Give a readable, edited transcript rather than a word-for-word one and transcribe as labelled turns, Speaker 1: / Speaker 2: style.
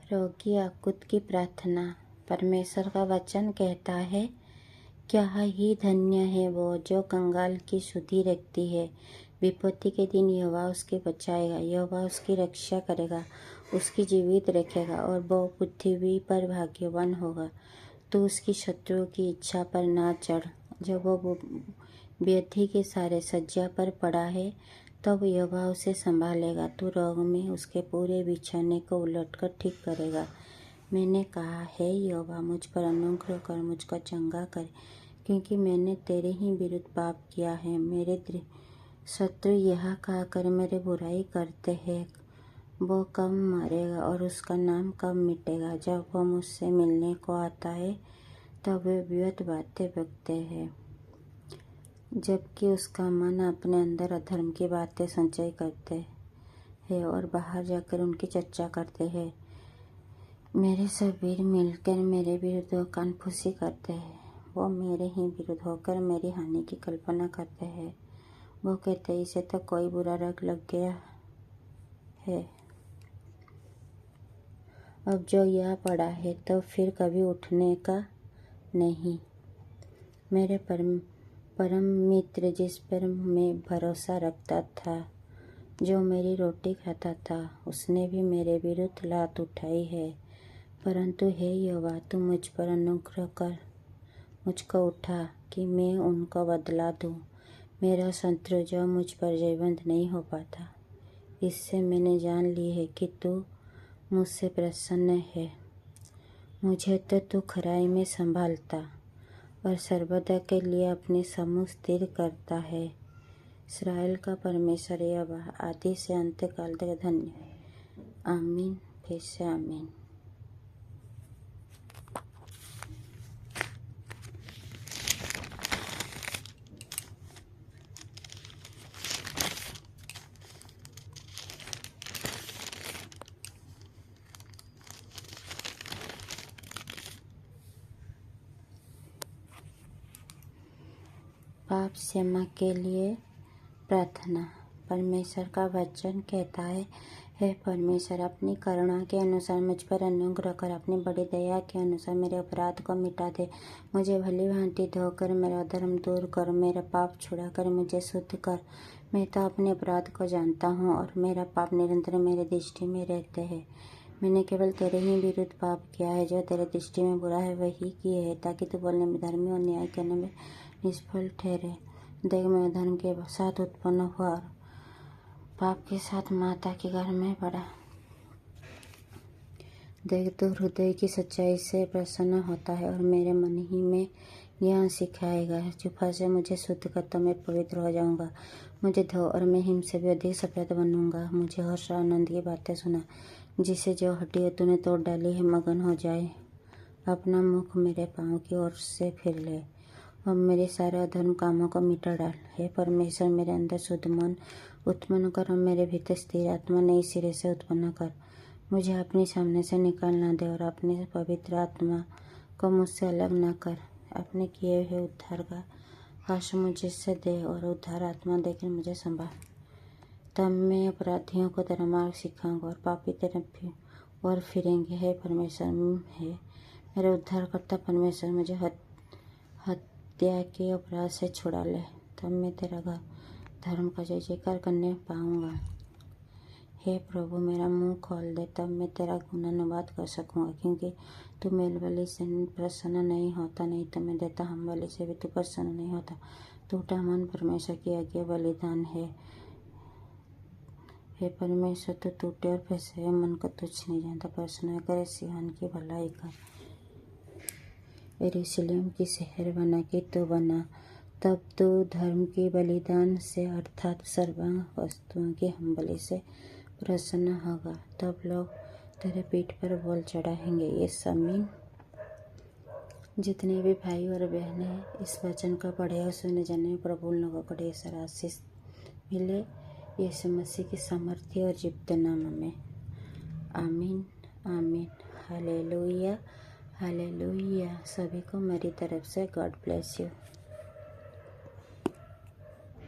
Speaker 1: रोगी आकुत की प्रार्थना। परमेश्वर का वचन कहता है, क्या ही धन्य है वो जो कंगाल की सुधि रखती है। विपत्ति के दिन यहोवा उसके बचाएगा, यहोवा उसकी रक्षा करेगा, उसकी जीवित रखेगा और वो पृथ्वी पर भाग्यवान होगा। तो उसकी शत्रुओं की इच्छा पर ना चढ़। जब वो व्याधि के सारे सज्जा पर पड़ा है, तब यहोवा उसे संभालेगा। तू रोग में उसके पूरे बिछाने को उलटकर ठीक करेगा। मैंने कहा, हे यहोवा, मुझ पर अनुग्रह कर, मुझको चंगा कर, क्योंकि मैंने तेरे ही विरुद्ध पाप किया है। मेरे शत्रु यह कहकर मेरे बुराई करते हैं, वो कब मरेगा और उसका नाम कब मिटेगा। जब वो मुझसे मिलने को आता है, तब वे व्यर्थ बातें बकते हैं, जबकि उसका मन अपने अंदर अधर्म की बातें संचय करते हैं और बाहर जाकर उनकी चर्चा करते हैं। मेरे सब वीर मिलकर मेरे विरुद्ध कानफूसी करते हैं। वो मेरे ही विरुद्ध होकर मेरी हानि की कल्पना करते हैं। वो कहते, इसे तो कोई बुरा रोग लग गया है। अब जो यह पड़ा है तो फिर कभी उठने का नहीं। मेरे परम मित्र, जिस पर मैं भरोसा रखता था, जो मेरी रोटी खाता था, उसने भी मेरे विरुद्ध लात उठाई है। परंतु हे यहोवा, तू मुझ पर अनुग्रह कर, मुझको उठा कि मैं उनको बदला दूं। मेरा शत्रु जो मुझ पर जयवंत नहीं हो पाता, इससे मैंने जान ली है कि तू मुझसे प्रसन्न है। मुझे तो तू खराई में संभालता और सर्वदा के लिए अपने सम्मुख स्थिर करता है। इस्राएल का परमेश्वर यहोवा आदि से अंत काल तक धन्य है। आमीन। फिर से आमीन। पाप क्षमा के लिए प्रार्थना। परमेश्वर का वचन कहता है, हे परमेश्वर, अपनी करुणा के अनुसार मुझ पर अनुग्रह कर, अपनी बड़ी दया के अनुसार मेरे अपराध को मिटा दे। मुझे भली भांति धोकर मेरा धर्म दूर कर, मेरा पाप छुड़ाकर मुझे शुद्ध कर। मैं तो अपने अपराध को जानता हूँ और मेरा पाप निरंतर मेरे दृष्टि में रहते हैं। मैंने केवल तेरे ही विरुद्ध पाप किया है, जो तेरे दृष्टि में बुरा है वही किए है, ताकि तू बोलने में धर्मी और न्याय करने में निष्फल ठहरे। देख, मैं धर्म के साथ उत्पन्न हुआ और पाप के साथ माता के घर में पड़ा। देख, तू हृदय की सच्चाई से प्रसन्न होता है और मेरे मन ही में यह सिखाएगा। चुपा से मुझे शुद्ध कर, तो मैं पवित्र हो जाऊंगा। मुझे धो और मैं हिम से भी अधिक सफेद बनूंगा। मुझे हर्ष और आनंद की बातें सुना, जिसे जो हड्डियां तूने तोड़ डाली है मगन हो जाए। अपना मुख मेरे पाँव की ओर से फिर ले और मेरे सारे अधर्म कामों को मिटा डाल। हे परमेश्वर, मेरे अंदर शुद्ध मन उत्पन्न कर और मेरे भीतर स्थिर आत्मा नई सिरे से उत्पन्न कर। मुझे अपने सामने से निकाल ना दे और अपने पवित्र आत्मा को मुझसे अलग न कर। अपने किए हुए उद्धार का हर्ष मुझसे दे और उद्धार आत्मा देकर मुझे संभाल। तब मैं अपराधियों को तेरा मार्ग सिखाऊंगा और पापी तेरे और फिरेंगे। हे परमेश्वर, है मेरे उद्धारकर्ता परमेश्वर, मुझे हत्या के अपराध से छुड़ा ले। तब मैं तेरा धर्म का जय जयकार करने पाऊंगा। हे प्रभु, मेरा मुंह खोल दे, तब मैं तेरा गुणानुवाद कर सकूंगा, क्योंकि तू मेलबलि से प्रसन्न नहीं होता, नहीं तो मैं देता हम बलि से भी तू प्रसन्न नहीं होता। टूटा मन परमेश्वर की आज्ञा बलिदान है। हे परमेश्वर, तू टूटे और फंसे हुए मन को तुच्छ नहीं जानता। प्रसन्न करे सिय्योन की भलाई कर, यरूशलेम की शहर बना के तो बना। तब तू धर्म की बलिदान से अर्थात सर्वांग वस्तुओं की हम बलि से प्रसन्न होगा। तब लोग तेरे पीठ पर बोल चढ़ाएंगे। ये आमीन। जितने भी भाई और बहनें इस वचन को पढ़े और सुने, जाने प्रभु उन लोगों को ढेर सारा आशीष मिले, यीशु मसीह की सामर्थ्य और जीवित नाम में। आमीन आमीन। Hallelujah hallelujah. सभी को मेरी तरफ से गॉड ब्लेस यू।